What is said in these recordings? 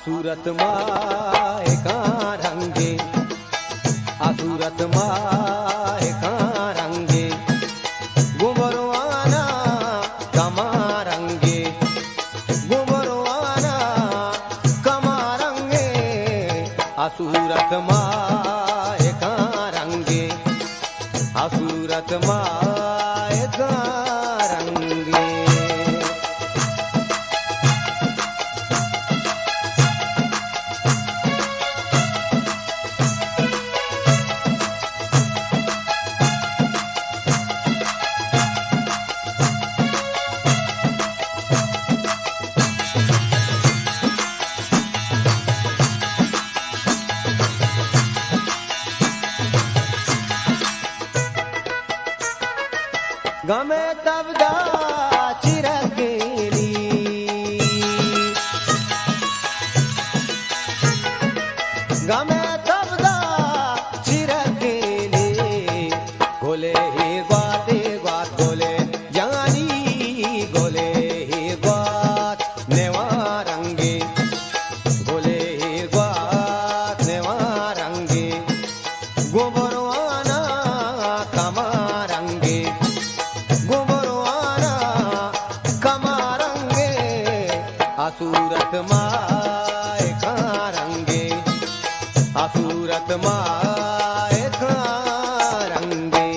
असुरत माए का रंगे, असुरत माए का रंगे, गुबरवाना कमा रंगे, गुबरवाना कमा रंगे, असुरत माए का रंगे, असुरत माए का रंगे। गमे तब दा चिरकेली, गमे तब दा चिरकेली, गोले ही ग्वाते ग्वात गोले जानी, गोले ही ग्वात नेवा रंगे, गोले ही ग्वात नेवा रंगे, गोबरवाना कमा रंगे, गुबरवाना कमा रंगे, असुरत माए का रंगे, असुरत माए का रंगे।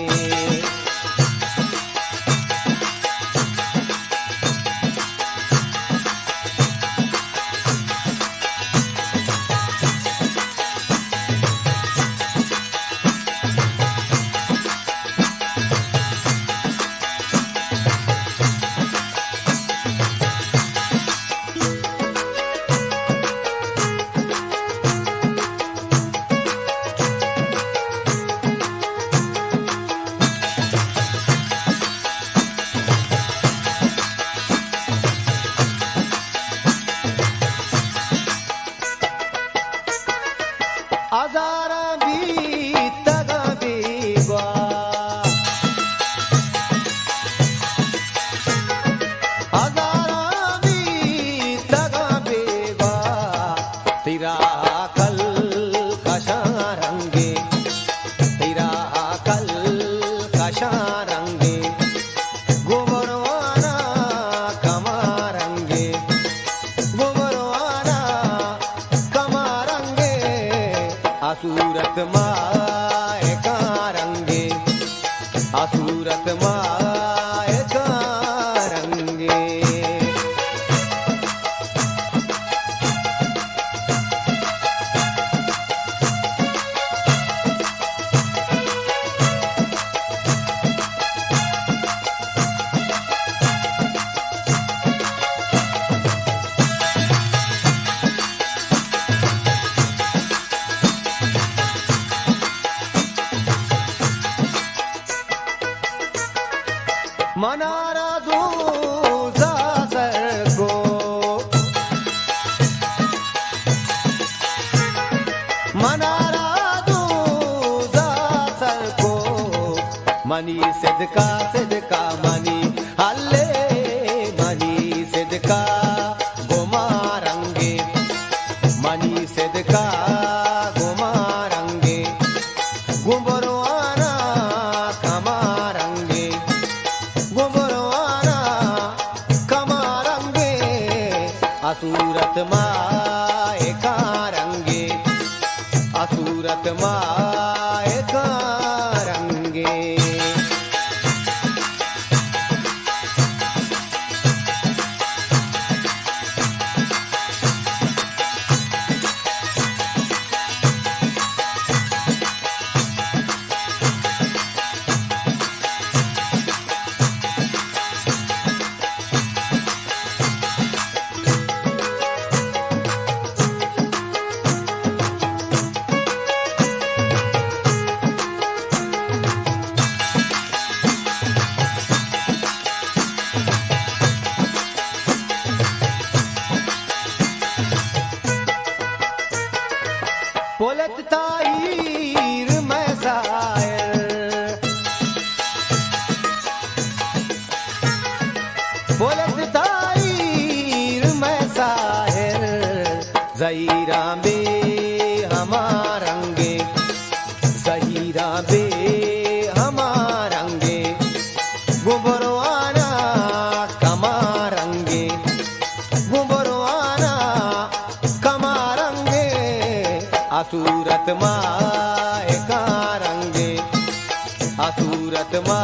अजारा बीत गा बेगवा, अजारा बीत गा बेगवा, तेरा कल कशा रंगे, तेरा कल कशा रंगे, गोबरवाना कमा रंगे, गोबरवाना कमा रंगे, असुरत माए का रंगे, असुरत माए का रंगे। मनारा दूजा सर को, मनारा दूजा सर को, मनी सिदका सिदका मनी हल्ले, मनी सिदका गुमा रंगे, मनी सिदका गुमा रंगे, गुबरवाना कमा रंगे, गुबरवाना कमा रंगे, असुरत माए का रंगे, असुरत माए का रंगे।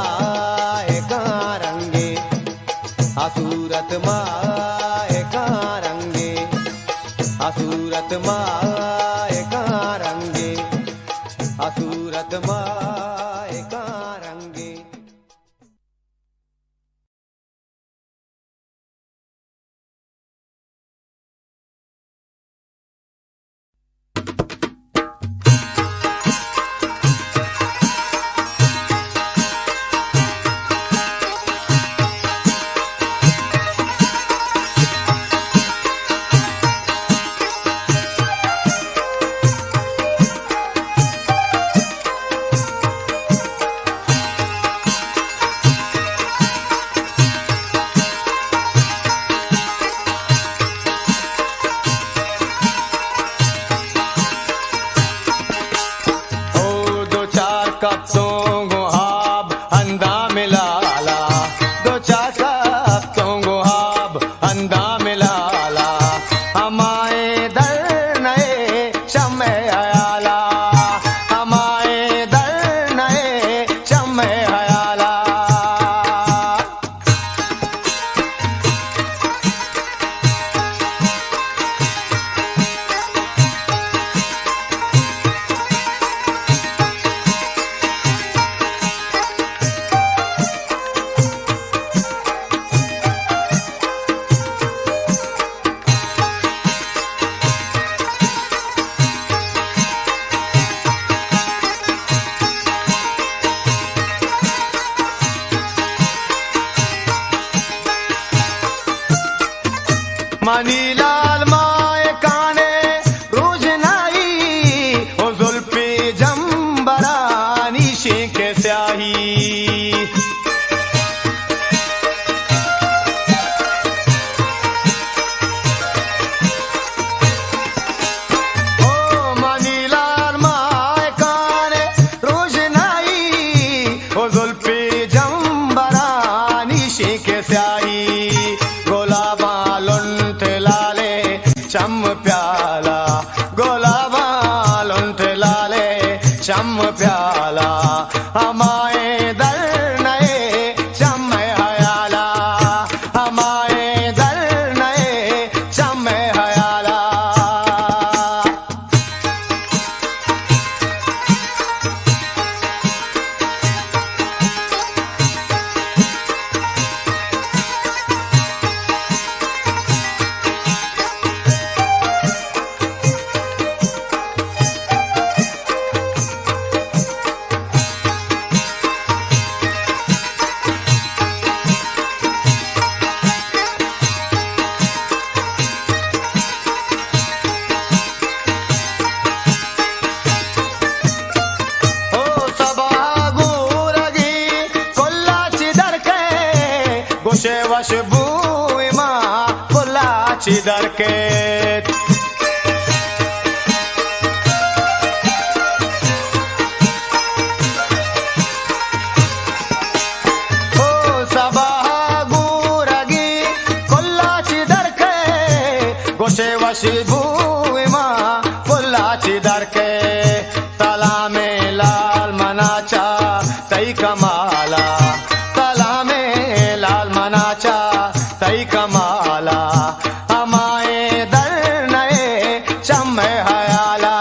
माए का रंगे असूरत माए का रंगे असूरत माए का रंगे असूरत माए का रंगे। मनीलाल माए काने रोशनाई ओ जुल्फी जंबरानी शेख स्याही ओ मनीलाल माए काने रोशनाई ओ जुल्फी जंबरानी शेख स्याही गोलाबा चम प्याला गोलाबा लुंठ लाले चम प्याला हमारे दर नए चम हयाला हमारे दर नए चम हयाला। वश बुमा पुलाची दरके ओ सबा गुरगी पुलाची दरके गोशे वश बुमा पुलाची दरके तला में लाल मनाचा तई कमाला तला में लाल मनाचा तई कमाला हमारे दर नए चम हयाला।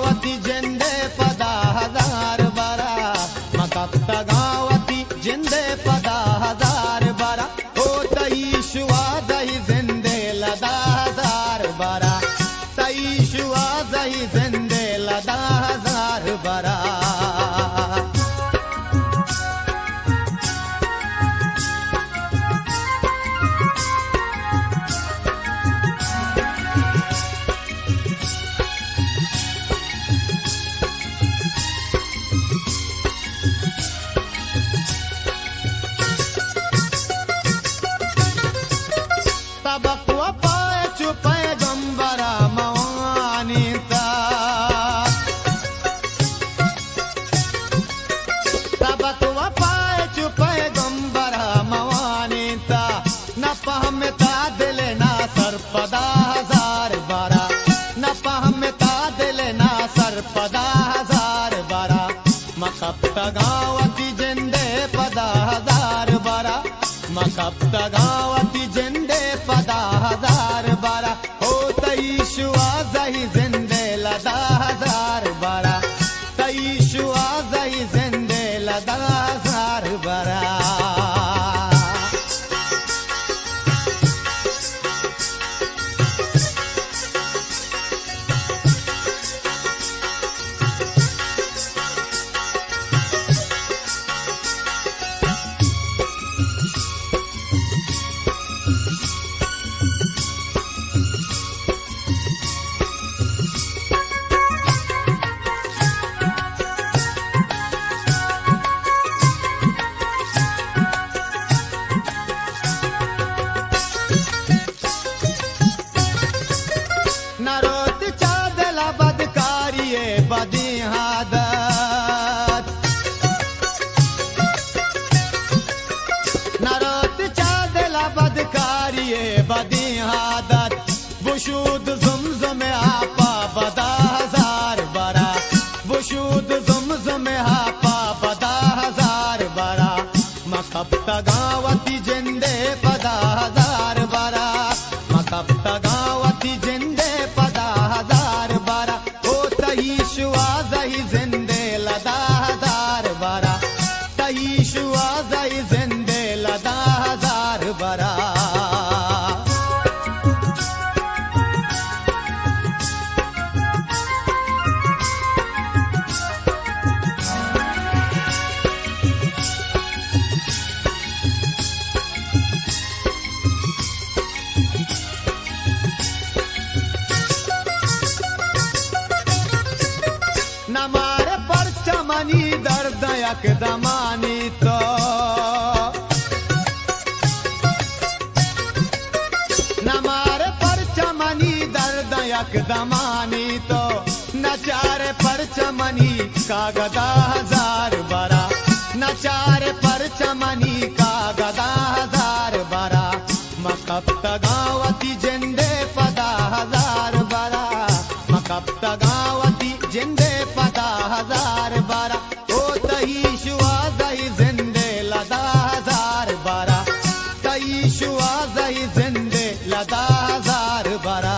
गावती जिंदे पदा हजार बारा मकप्त गावती जिंदे पदा हजार बारा ओ तई शुआ दही जिंदे लदा हजार बारा तई शुआ दही जिंदे लदा हजार बारा गावती जिंदे पदा हजार बारा मकप्त गावती जिंदे पदा हजार बारा ओ तई शुआ दही जिंदे लदा हजार बारा तई शुआ दही जिंदे लदा हजार बारा नरोत चादला बदकारिये बदी आदत नरोत चादला बदकारिये बदी आदत बुशूद जुमजुम आपा बदा हजार बारा बुशूद जुमजुम आपा बदा हजार बारा मकप्त गावती जिंदे पदा हजार बारा मकप्त गावती जिंदे शुआ दही जिंदे लदा हजार बारा तही शुआ दही जिंदे लदा हजार बारा नमारे पर चमनी दर्द यकदमानी तो नमारे पर चमनी दर्द यकदमानी तो नचारे पर चमनी का गदा हजार बारा नचारे पर चमनी का गदा हजार बारा मकप्त गावती जिंदे पदा हजार बारा मकप्त गावती जिंदे पदा हजार बारा ओ तही शुआ दही जिंदे लदा हजार बारा तही शुआ दही जिंदे लदा हजार बारा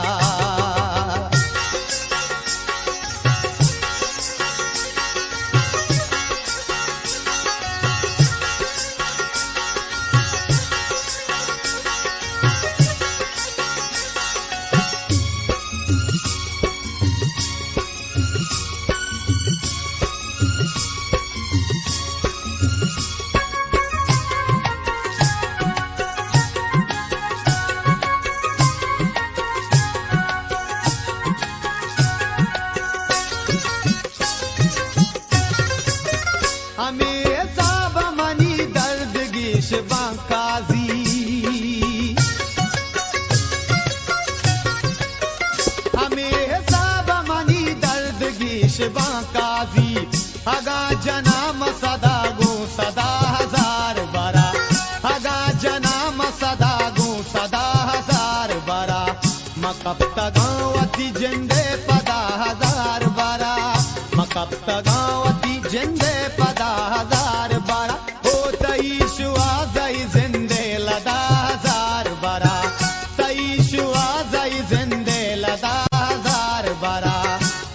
काजी अगा जनाम सदा गो सदा हजार बारा अगा जनाम सदा गो सदा हजार बारा मकप्त गावती जिंदे पदा हजार बारा मकप्त गावती जिंदे पदा हजार बारा ओ तई शुआ दई जिंदे लदा हजार बारा तई शुआ दई जिंदे लदा हजार बारा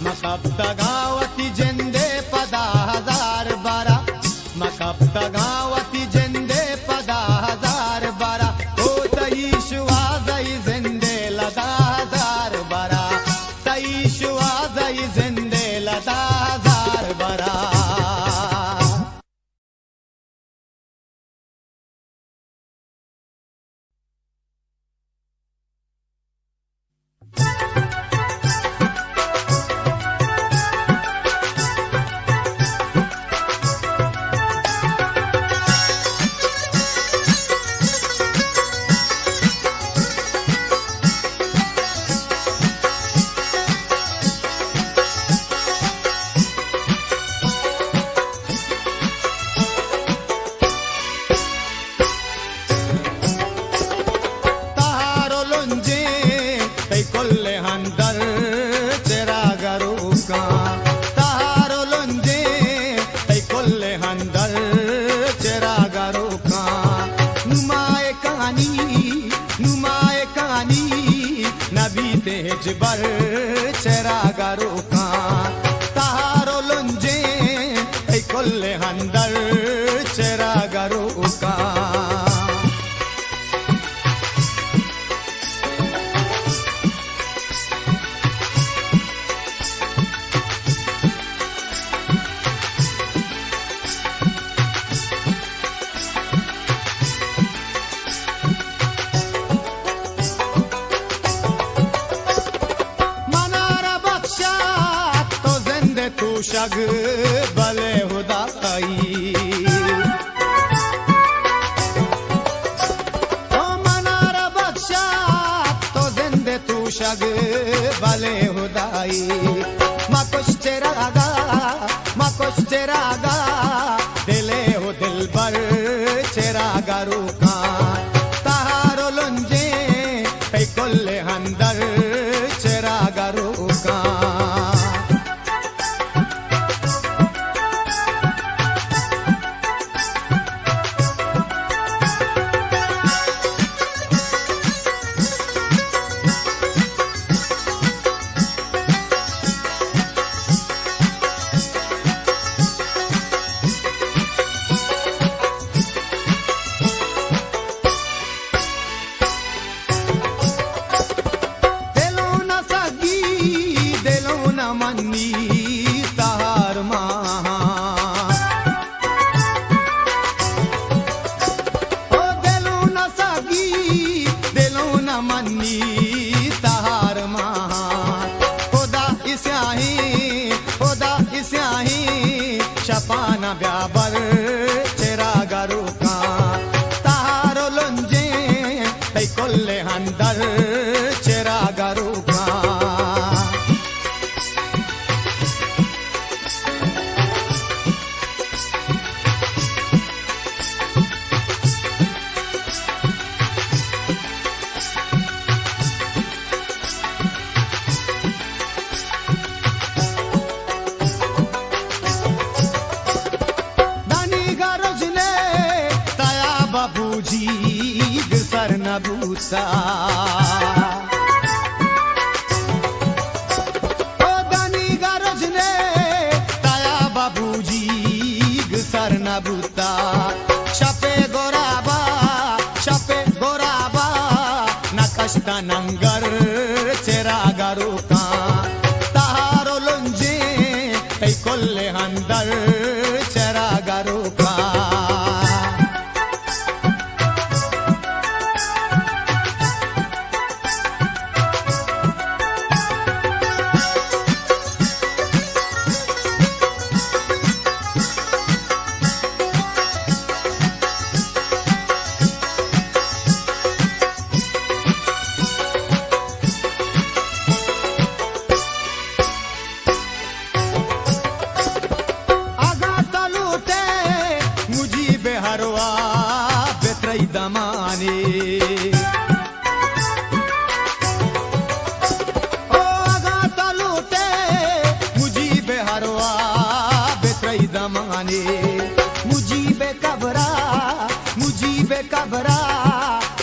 मकप्त गावती जिंदे पदा हजार बारा मकप्त गावती जिंदे पदा हजार बारा ओ तई शुआ दई जिंदे लदा हजार बारा तई शुआ दई जिंदे लदा हजार बारा बर चरागारो का तारो लुंजे ऐ कोल्ले हंदर चरागारो का शग भले हुदाई ओ मनारा बख्शा तो जिंदे तू शग भले हुदाई मा कुछ चेरागा दिले हो दिल पर चेरागा रूका तारो लुंजे पे कुल्ले हंदर चेरागा रूका शपाना ब्याबर चेरागा रूका तारो लुंजे तै कोल्ले हंदर चेरागा रूका बूसा ओ दानी गारोज ने ताया बाबूजी सर न बूता शपे गोराबा न कष्टा नंगर चेरागा रूका तारो लुंजे ऐ कोल्ले हंदर चेरागा रूका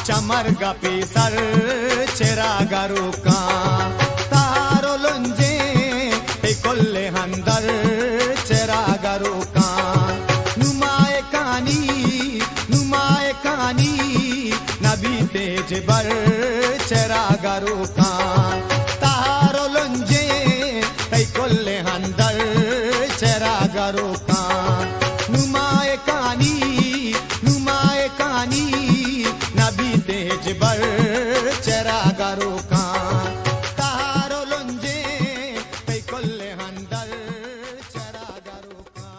चमरगा पेसर चेरागा रूका तारो लुंजे कोल्ले हंद अंदर चरागरो कान नुमाए कानी नबी तेज बर चरागरो कान तारो लंजे तई कोल्ले अंदर चरागरो कान नुमाए कानी नबी तेज बर चरागरो कान तारो लंजे तई कोल्ले अंदर चरागरो कान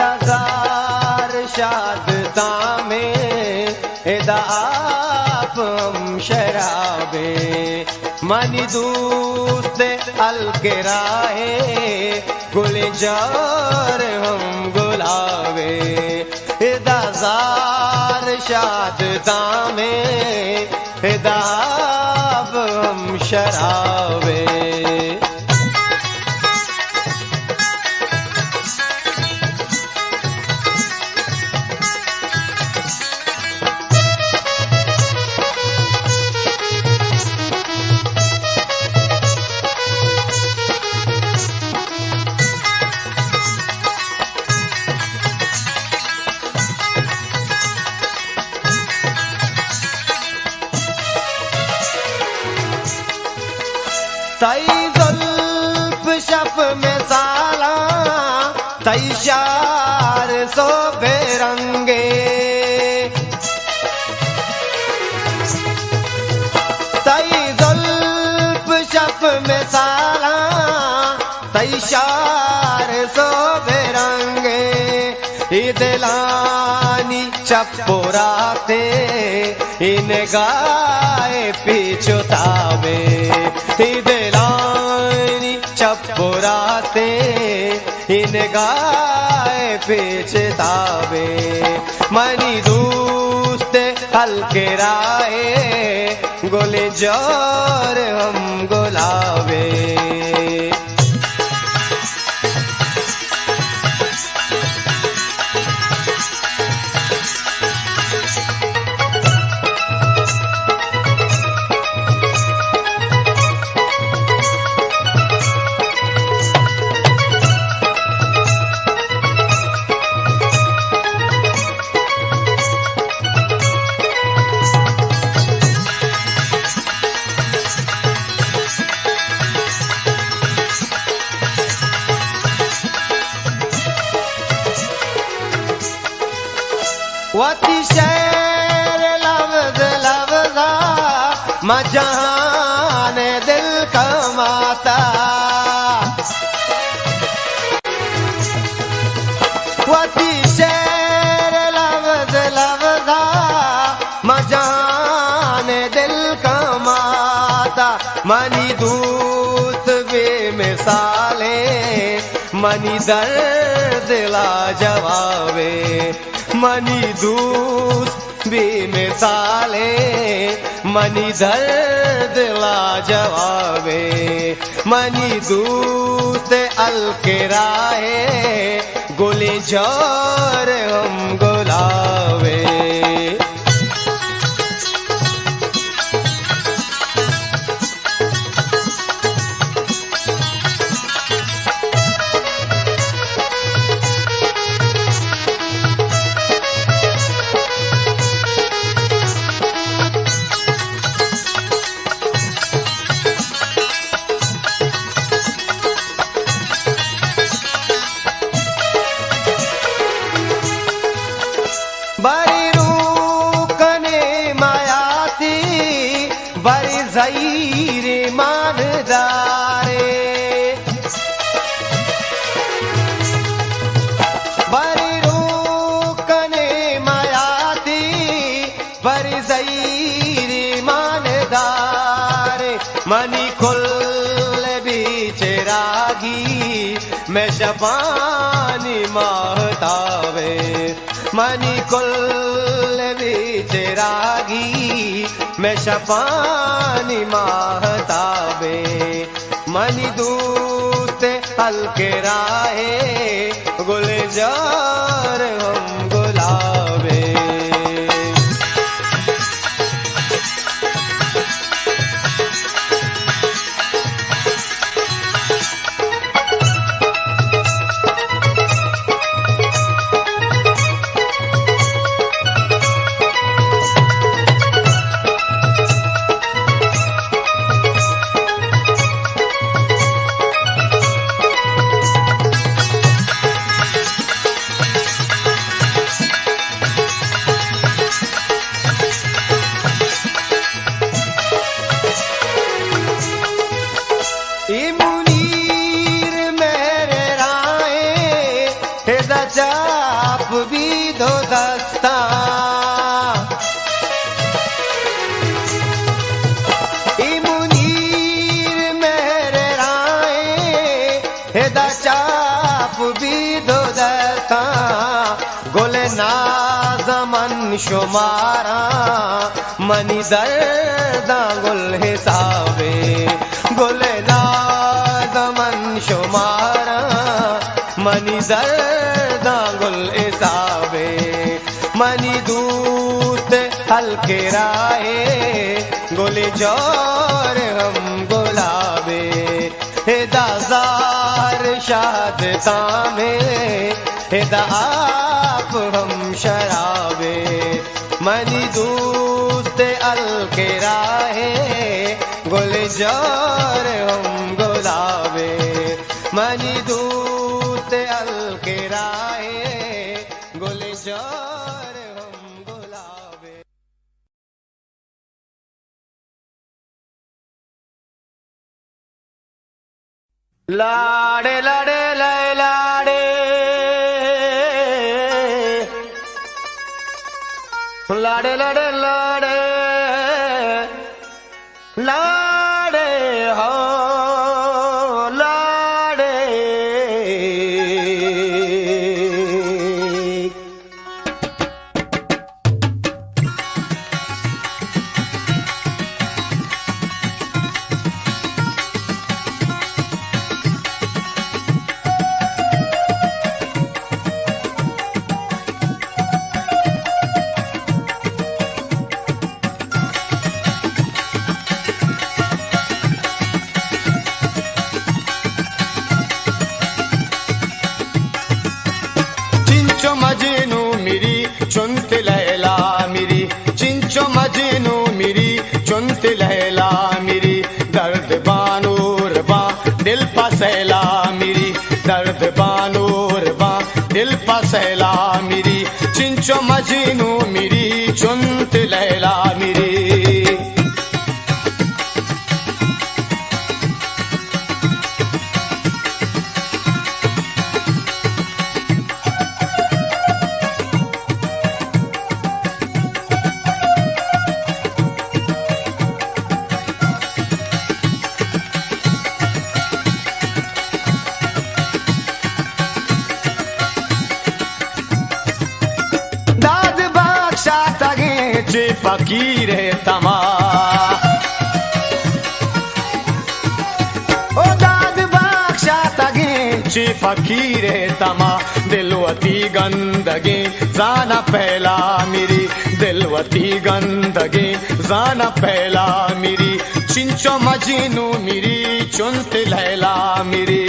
एदाजार शादता में एदा आप हम शराबे मनी दूस्त अलके राहे गुलजार हम गुलाबे एदाजार शादता में एदा आप हम शराबे तई जुल्फ शफ में साला तई शार सो बेरंगे तई जुल्फ शफ में साला तई शार सो बेरंगे दिलानी चपोराते इन गाए पिछुतावे दिलानी चपोराते इन गाए पिछतावे मनी दूस्त हल्के राए गोले जोर हम गुलाबे वती शहर लफ्ज लफ्जा मजान दिल कमाता वती शहर लफ्ज लफ्जा मजान दिल कमाता मनी दूत बेमिसाले मनी दर्द ला जवाबे मनी दूत बेमिसाले मनी दर्द ला जवाबे मनी दूत अलके राहे गोले जोर हम गुलाबे बारी रागी मैं शपानी महतावे मनी कुल बीच रागी मैं शपानी महतावे मनी दूत हल्के राहे गुलजार हम गुलाबे चाप भी दो दस्ता मुनीर मेरे राय हेदा चाप भी दो दस्ता गोले नाज़मन शुमारा मनी दर्दा गुल हिसाबे गोले नाज़मन शुमारा मनी दर्दा गुल हिसाबे मनी दूत हल्के राहे गोले जोर हम गुलाबे हेदाजार शाद तामे हेदा आप हम शराबे मनी दूत हल्के राहे गोले जोर हम गुलाबे मनी दूत हल्के राहे गोले जोर हम गुलाबे लाड़े लाड़े लय लाड़े लाड़े लाड़े लाड़े लाड़े हो लाड़े मजनू मेरी चुनत लैला मेरी चिंचो मजनू मेरी चुनत लैला मेरी दर्द बानूर बा दिल पसैला मेरी दर्द बानूर बा दिल पसैला मेरी चिंचो मजनू मेरी चुनत लैला मेरी फकीर तमा ओ दाद बख्शा तगे फकीर तमा दिलवती गंदगी जाना पहला मेरी दिलवती गंदगी जाना पहला मेरी चिंचो मजनू मेरी चुनत लैला मेरी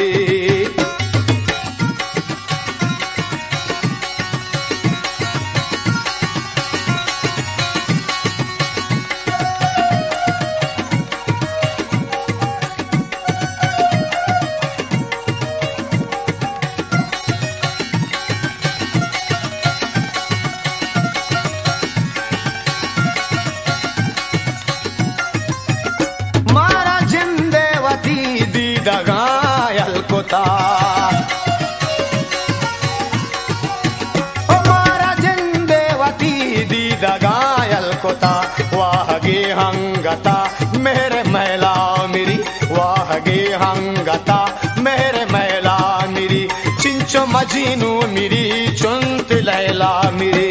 दगायल कोता ओ मारा जिंदेवती दी दगायल कोता वाह गे हंगता मेरे मैला मेरी वाह गे हंगता मजीनू मिरी चुनत लैला मिरी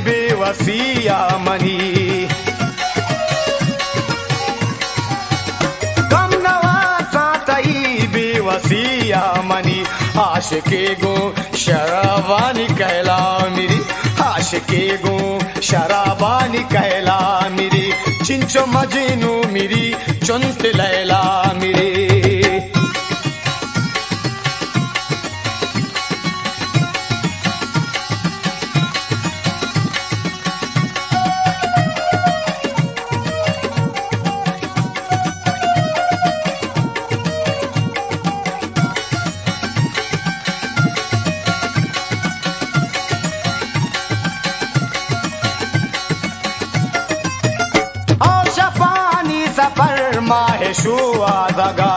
बेवसिया मनी गम नवासा तई बेवसिया मनी आशिके गो शराबानी कहला मेरी आशिके गो शराबानी कहला मेरी चिंचो मजीनू मेरी चुनत लैला मेरी माहे शुआ दगा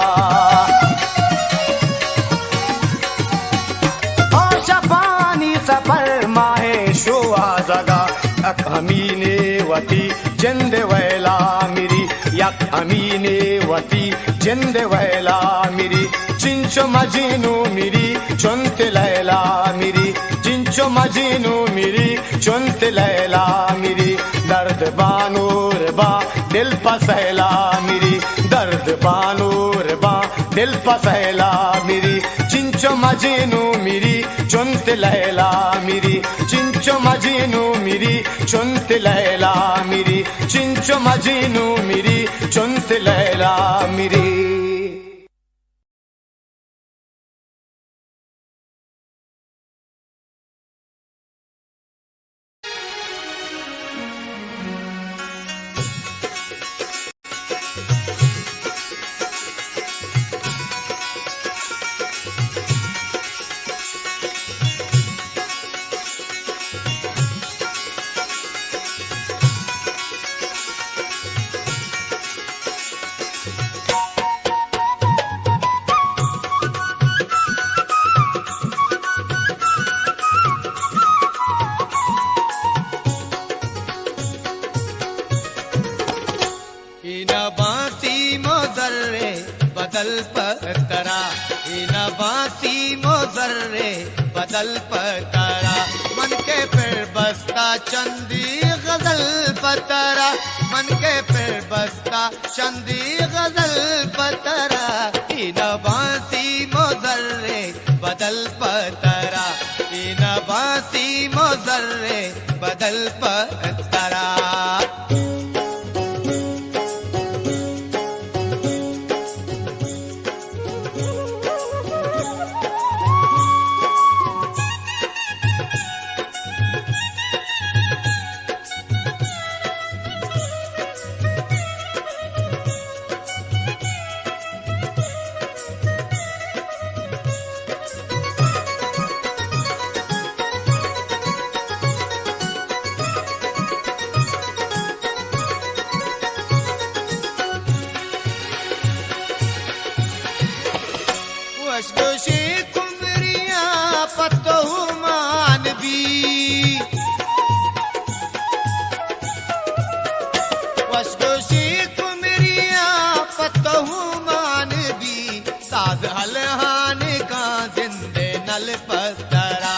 और शपानी सफर माहे शुआ दगा यक अमीने वती जिंद वैला मिरी यक अमीने वती जिंद वैला मिरी चिंचो मजीनू मिरी चुनत लैला मिरी चिंचो मजीनू मिरी चुनत लैला मिरी दर्द बानूर बा दिल पसैला मिरी दर्द बानूर बा दिल पसैला मिरी चिंचो मजीनू मिरी चुनत लैला मिरी चिंचो मजीनू मिरी चुनत लैला मिरी चिंचो मजीनू मिरी चुनत लैला मिरी बदल पतरा इन बासी मोजर्रे बदल पतरा मन के फिर बसता चंदी गजल पतरा मन के फिर बसता चंदी गजल पतरा इन बासी मोजर्रे बदल पतरा इन बासी मोजर्रे बदल पतरा वशदोशी कुमरिया पतहु मानवी वशदोशी कुमरिया पतहु मानवी साज हलहान का जिंदे नल पतरा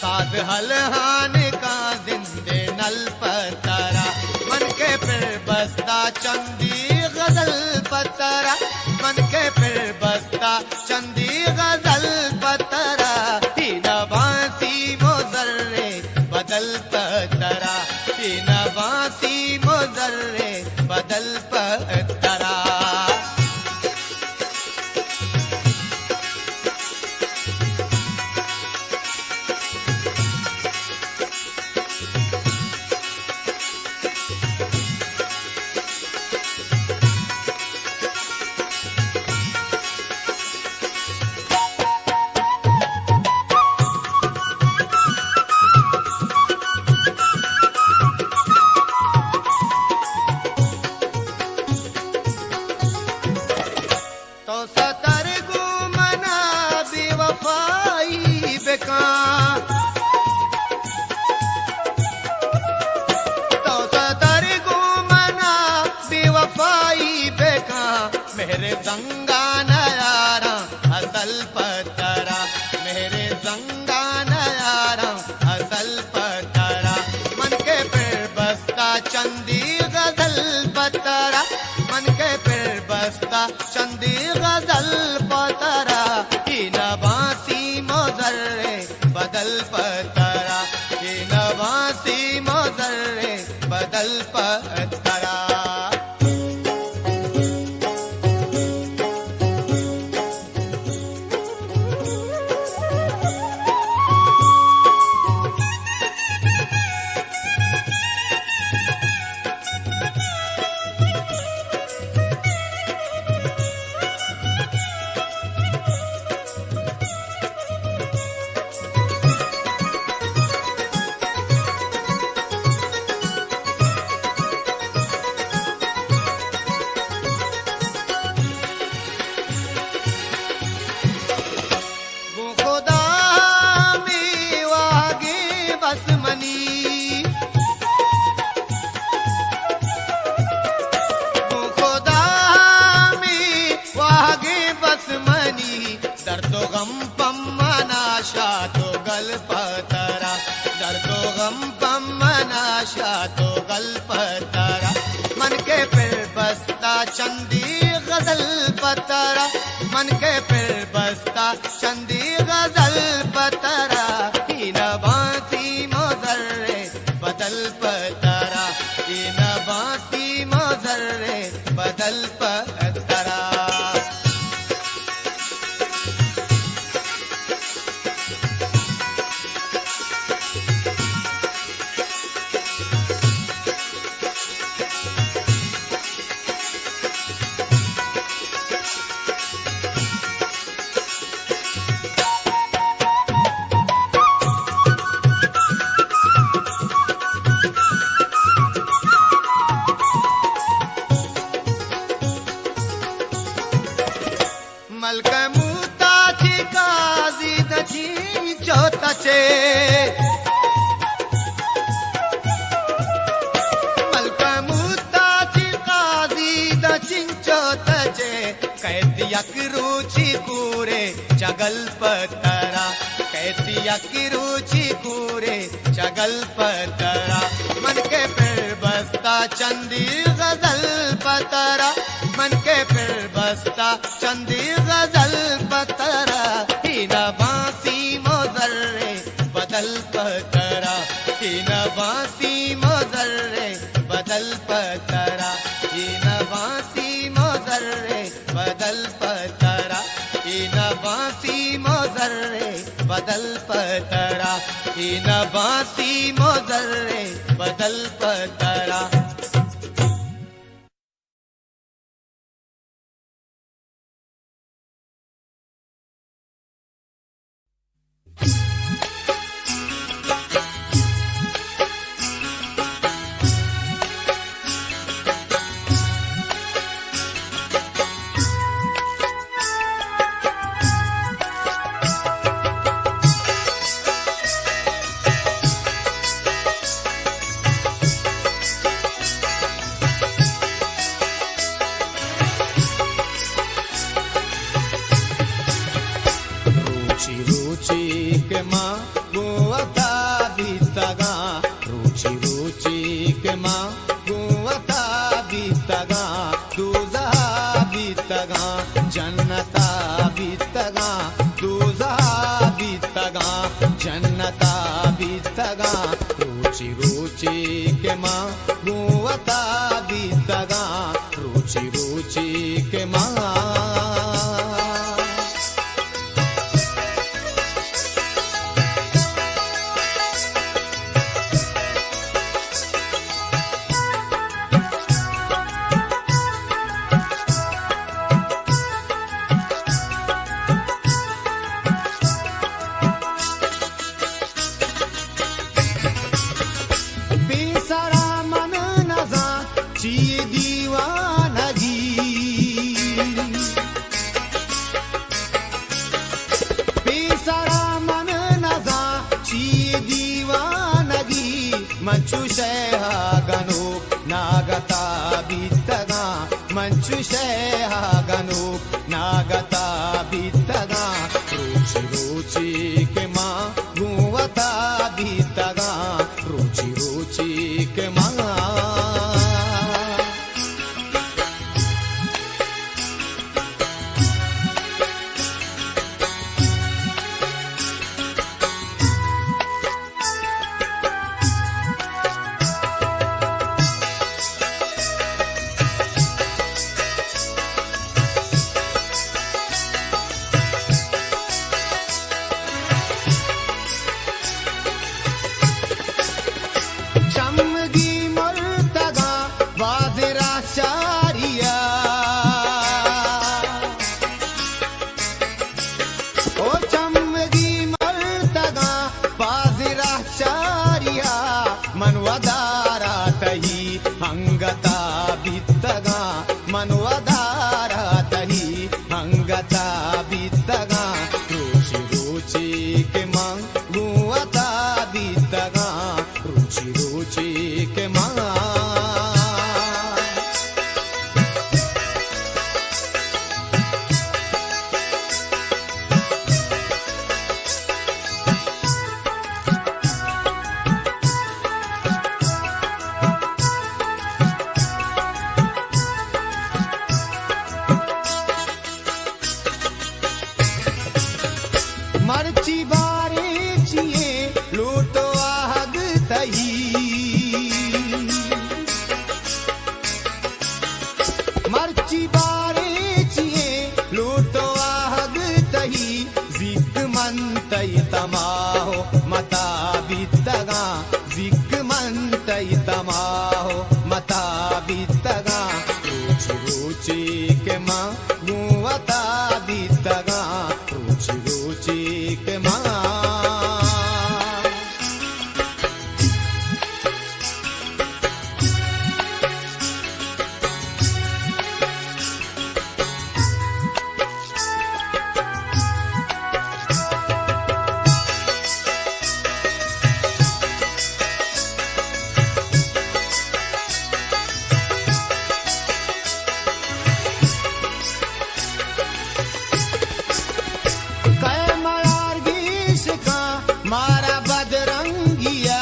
साज हलहान का जिंदे नल पतरा मन के फिर बसता चंदी गजल पतरा मन के फिर बसता चंदी गजल पतरा तीन बासी मोजर्रे बदल पतरा तीन बासी मोजर्रे बदल पतरा पतरा मेरे जंगान यारम असल पतरा मन के फिर बस्ता चंदी गजल पतरा मन के फिर बस्ता चंदी गजल पतरा की नवासी मोजर्रे बदल पतरा की नवासी मोजर्रे बदल पतरा दर्दो गम पम मनाशा तो गल पतरा दर्दो गम पम मनाशा तो गल पतरा मन के फिर बस्ता चंदी गजल पतरा मन के फिर बस्ता चंदी गजल पतरा की नवासी मोजर्रे बदल पतरा की नवासी मोजर्रे बदल पतरा मलक मुताची काजी दची चोतचे मलक मुताची काजी दची चोतचे कैदिया की रुचि कूरे जगल पतरा कैदिया की रुचि कूरे जगल पतरा मन के फिर बस्ता चंदी गजल पतरा मन के फिर बस्ता चंदी गजल पतरा ही नवासी मोजर्रे बदल पतरा ही नवासी मोजर्रे बदल पतरा ही नवासी मोजर्रे बदल पतरा ही नवासी मोजर्रे बदल पतरा ही नवासी मोजर्रे बदल पतरा के माँ गुवता बीतगा रुचि रुचि के माँ गुवता बीतगा दूजा बीतगा जन्नता बीतगा दूजा बीतगा जन्नता बीतगा रुचि रुचि के माँ गुवता बीतगा रुचि रुचि के माँ मंचु शेहा गनु नागता बीतगा मंचु शेहा गनु नागता बीतगा रुचि के मांगू अता बीतगा रुचि रुचि के मां मर्ची बारे चिए लूटो आग तही मर्ची बारे चिए लूटो आग तही जिग मन तई तमाहो मता बीतगा जिग मन तई तमाहो मता बीतगा रुचि रुचि के मां गुवता बीतगा रुचि रुचि के मां मारा बदरंगिया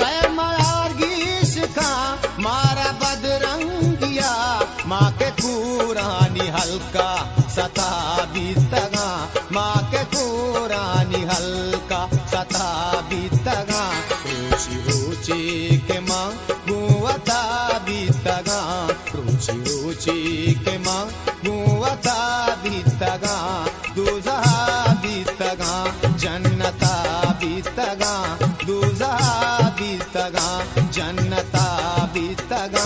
कै मार्गीश का मारा बदरंगिया माँ के कुरानी हल्का सता बीतगा माँ के कुरानी हल्का सता बीतगा रुचि रुचि के माँ गुवता बीतगा रुचि रुचि के मां गुवता बीतगा दूजा बीतगा जन्नता बीतगा दूजा बीतगा जन्नता बीतगा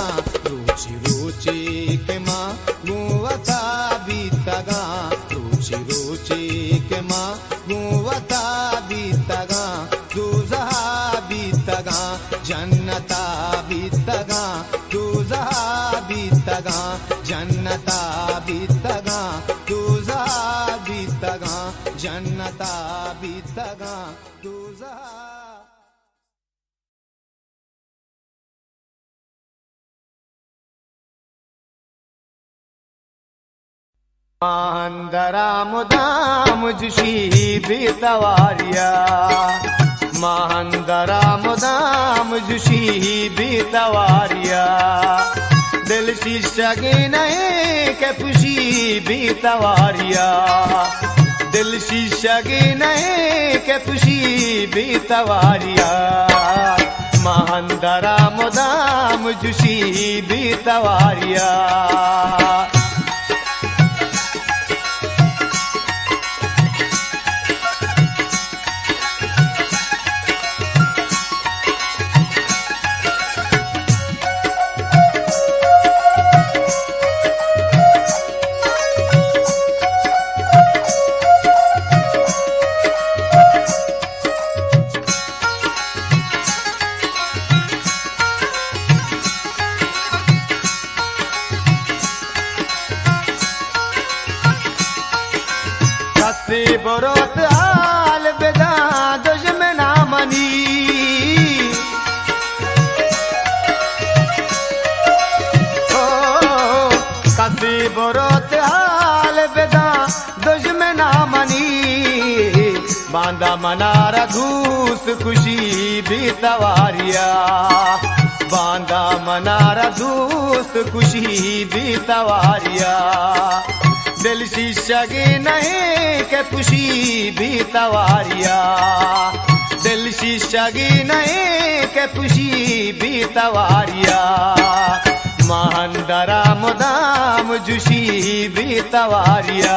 रुचि रुचि के मां गुवता बीतगा रुचि रुचि के मां गुवता बीतगा दूजा बीतगा जन्नता बीतगा दूजा बीतगा जन्नता बीतगा दूजा बीतगा जन्नता बीतगा दूजा मांदरा मुदाम जुशी बीतवारिया मांदरा मुदाम जुशी बीतवारिया दिल शीशगे नए के पुशी बीतवारिया दिल शीशगे नए के पुशी बीतवारिया मांदरा मुदाम जुशी बीतवारिया बरोत आल बेदा दुश्मना मनी ओ कसी बरोत आल बेदा दुश्मना मनी बांदा मनारा धूस खुशी बीतवारिया बांदा मनारा धूस खुशी बीतवारिया दिल शीशगे नहीं के पुशी बीतवारिया दिल शीशगे नहीं के पुशी बीतवारिया मांदरा मुदाम जुशी बीतवारिया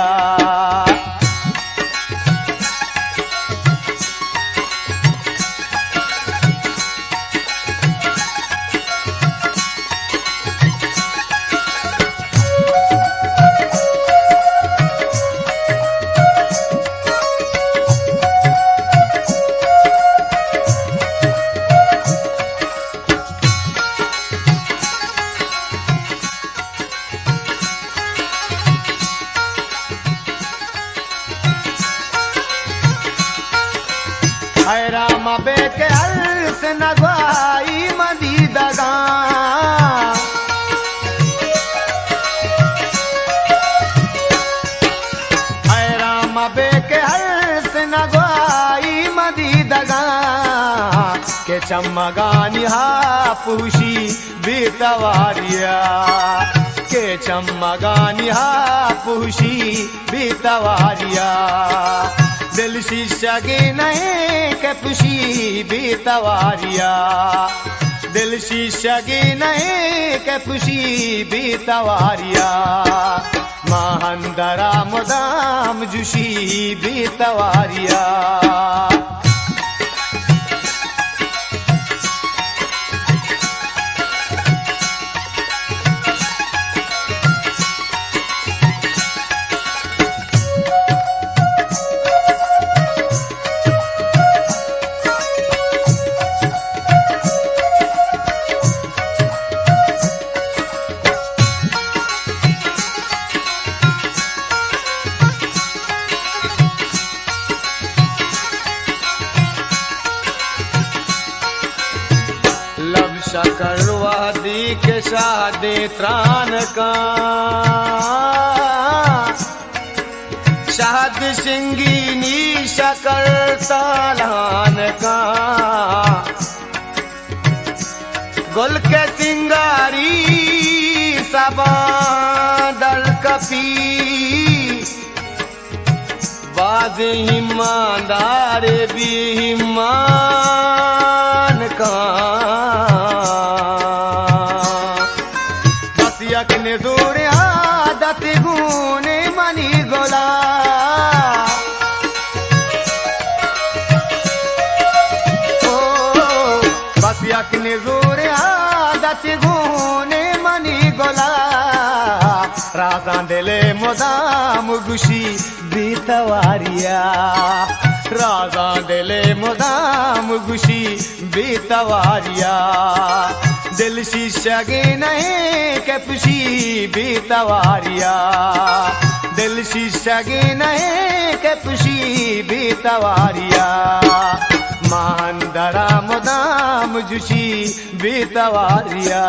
मबे के अर्स नगवाई मदी दगा मबे के अर्स नगवाई मदी दगा के चम्मगानी हापुशी बीतवारिया के चम्मगानी हापुशी बीतवारिया दिल शीशगी नहीं के पुशी बीतवारिया दिल शीशगी नहीं के पुशी बीतवारिया महंदरा मुदाम जुशी बीतवारिया शकरवादी के शादी त्राण का शहद सिंगीनी शकर सालान का गुल के सिंगारी सबादल कपी बाद हिम्मादार भी हिम्मान का यकने दूर आदत गुने मनी गोला ओ बस यकने दूर आदत गुने मनी गोला राजा दिले मुदाम गुशी बीतवारिया राजा दिले मुदाम गुशी बीतवारिया दिल शीशगी नहीं के पुशी बीतवारिया दिल शीशगी नहीं के पुशी बीतवारिया महंदरा मुदाम जुशी बीतवारिया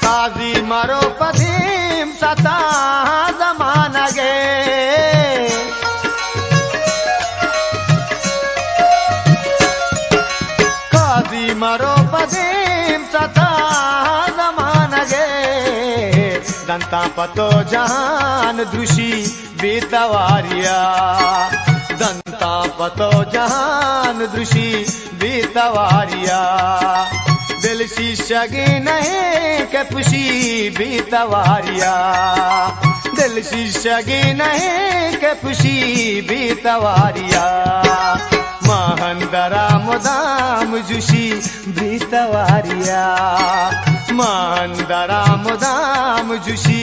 काजी मरो पदीम सता जमाना गे काजी मरो पदीम सता जमाना गे दंता पतो जहान दृषि बीतवारिया दंता पतो जहान दृषि बीतवारिया दिल शीशगी नहीं के पुशी बीतवारिया दिल शीशगी नहीं के पुशी बीतवारिया महंदरा मुदाम जुशी बीतवारिया महंदरा मुदाम जुशी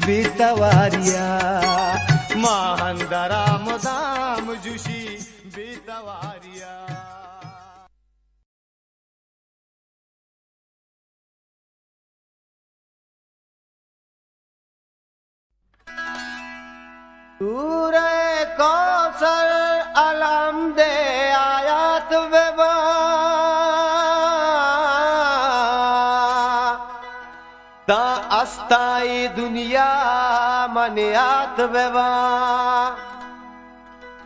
बीतवारिया महंदरा मुदाम जुशी बीतवारिया सूरे कौसर अलम दे आयात बेबा दा अस्ताई दुनिया मनियात बेबा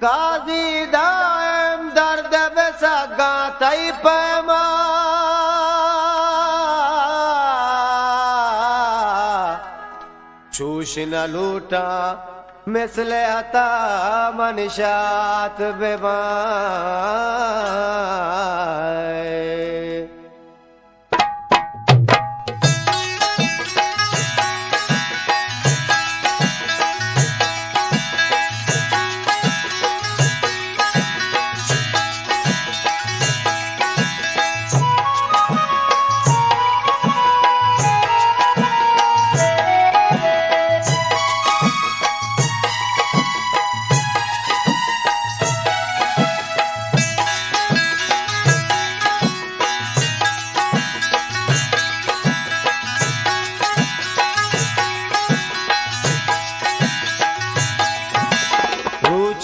काजी दाएम दर्द बेसगा तई पैमा छूश न लूटा मिसले अता मनशात बेबाए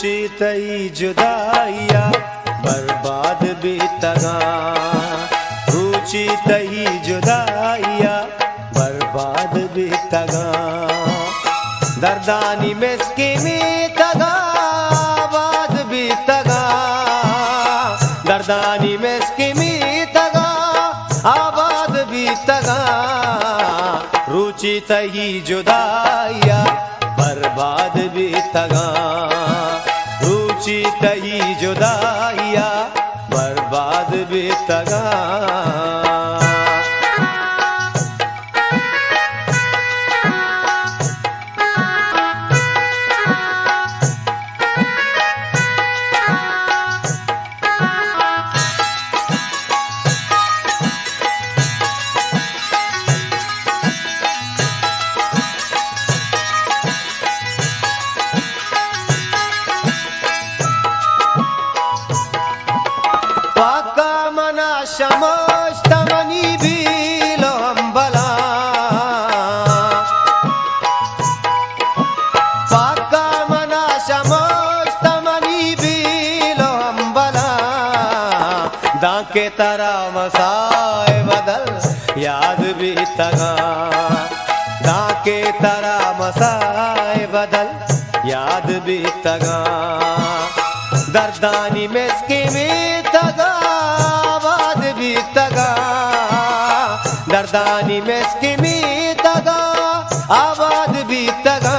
रुचि तई जुदाइया बर्बाद भी तगा, रुचि तई जुदाइया बर्बाद भी तगा, दर्दानी में स्कीमी तगा बाद भी तगा, दर्दानी में स्कीमी तगा आबाद भी तगा, रुचि तई जुदाइया बर्बाद भी तगा, रुचि तई जुदाइया बर्बाद भी तगा। शमस्तमनी बीलो अंबला, पाका मना शमस्तमनी बीलो अंबला, दाके तरा मसाए बदल याद भी तगा, दाके तरा मसाए बदल याद भी तगा, दर्दानी में स्कीमी तगा भी तगा, दर्दानी में स्कीमी तगा आबाद भी तगा,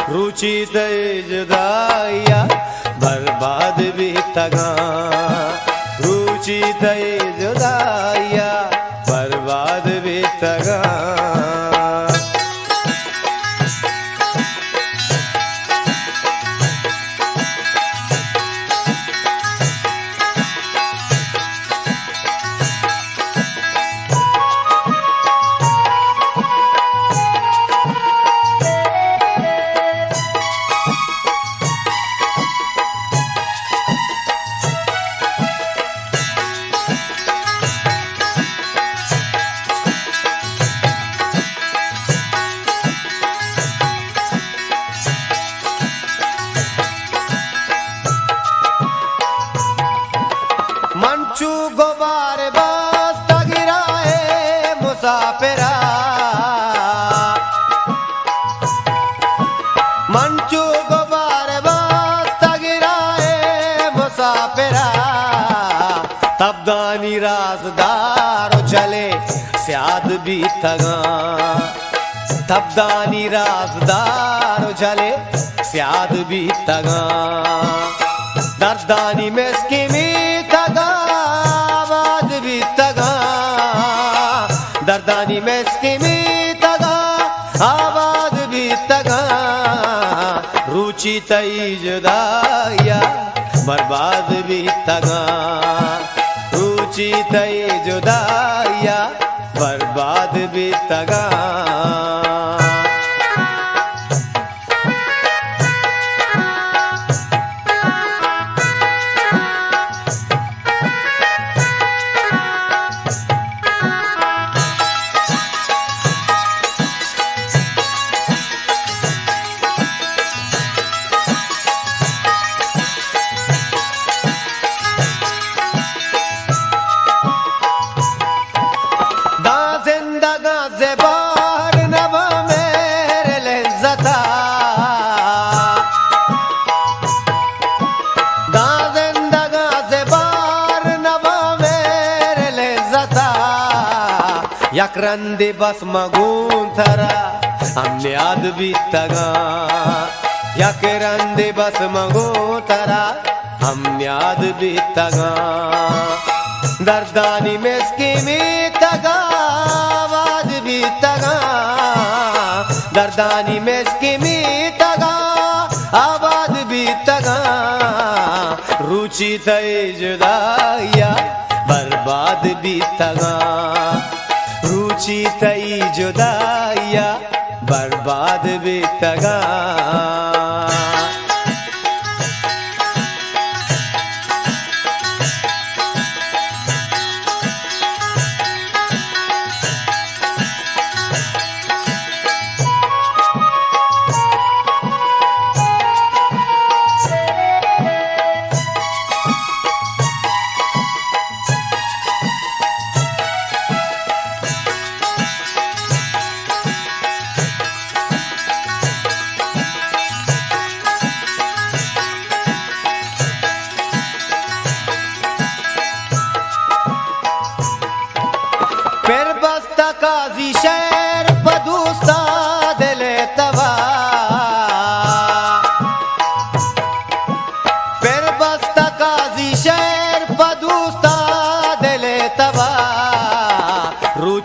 रुचि तई जुदाइया बर्बाद भी तगा, रुचि तई जुदाइया बर्बाद भी तगा। मंचू गोबार बस तगिराए मुसाफिरा, मंचू गोबार बस तगिराए मुसाफिरा, तबदानी राजदार चले स्याद भी तगा, तबदानी राजदार चले स्याद भी तगा, दर्दानी में स्कीमी तगा आबाद भी तगा, दर्दानी में स्कीमी तगा आबाद भी तगा, रुचि तई जुदाइया बर्बाद भी तगा, रुचि तई जुदाइया बर्बाद भी तगा। यकरंदे बस मगून थरा हमने याद भी तगा, यकरंदे बस मगून थरा हमने याद भी तगा, दर्दानी में स्कीमी तगा आवाज भी तगा, दर्दानी में स्कीमी तगा आवाज भी तगा, रुचि तई जुदाइया बर्बाद भी तगा, रुचि तई जुदाइया बर्बाद भी तगा।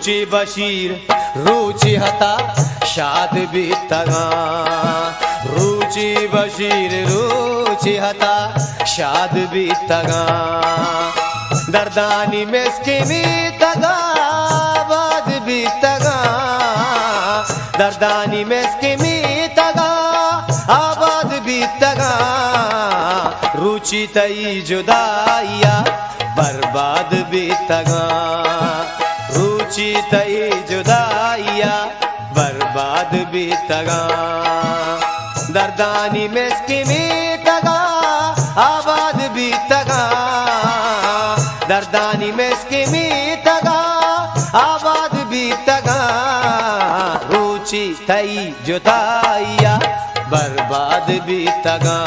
रुचि बशीर रुचि हता शाद भी तगा रुचि बशीर रुचि हता शाद भी तगा दर्दानी मेस्की भी तगा बाद भी तगा दर्दानी मेस्की भी तगा आबाद भी तगा रुचि तई जुदाइया बर्बाद भी तगा रुचि तई जुदाइया बर्बाद भी तगा दर्दानी मेस्की भी तगा आबाद भी तगा दर्दानी मेस्की भी तगा आबाद भी तगा रुचि तई जुदाइया बर्बाद भी तगा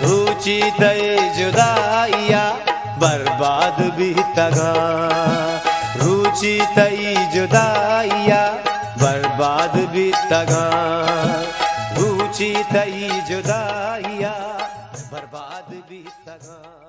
रुचि तई जुदाइया बर्बाद भी तगा रुचि तई जुदाइया बर्बाद भी तगा रुचि तई जुदाइया बर्बाद भी तगा।